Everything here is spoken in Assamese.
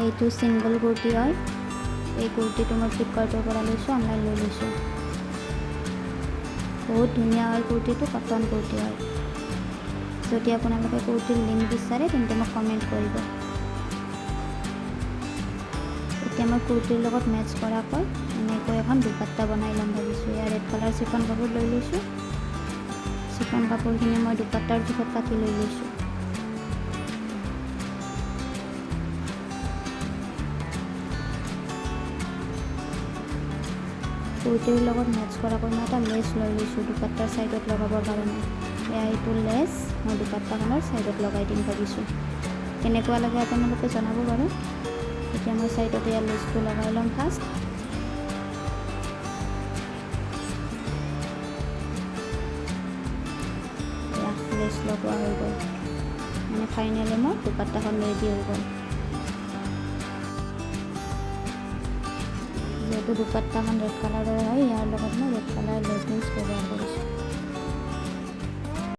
এইটো ছিংগল কুৰ্তি হয়। এই কুৰ্তিটো মই ফ্লিপকাৰ্টৰ পৰা লৈছোঁ, অনলাইন লৈ লৈছোঁ। বহুত ধুনীয়া হয় কুৰ্তিটো, কটন কুৰ্তি হয়। যদি আপোনালোকে কুৰ্তিৰ লিংক বিচাৰে তেন্তে মোক কমেণ্ট কৰিব। এতিয়া মই কুৰ্তিৰ লগত মেটচ কৰাকৈ এনেকৈ এখন দুপাট্টা বনাই ল'ম ভাবিছোঁ। এয়া ৰেড কালাৰ চিফন কাপোৰ লৈ লৈছোঁ। চিফন কাপোৰখিনি মই দুপাট্টাৰ জোখত কাটি লৈ লৈছোঁ। কুৰ্তিৰ লগত মেটচ কৰাকৈ মই এটা লেচ লৈ লৈছোঁ দুপাট্টাৰ ছাইডত লগাবৰ কাৰণে। এয়া এইটো লেচ মই দুপাট্টাখনৰ ছাইডত লগাই দিম ভাবিছোঁ। কেনেকুৱা লাগে আপোনালোকে জনাব বাৰু। এতিয়া মই ছাইডতে এয়া লেচটো লগাই ল'ম ফাৰ্ষ্ট। এয়া লেচ লগোৱা হৈ গ'ল, মানে ফাইনেলি মোৰ দুপাট্টাখন ৰেডি হৈ গ'ল। যিহেতু দুপাট্টাখন ৰেড কালাৰৰ হয়, ইয়াৰ লগত মই ৰেড কালাৰ লেছ ইউজ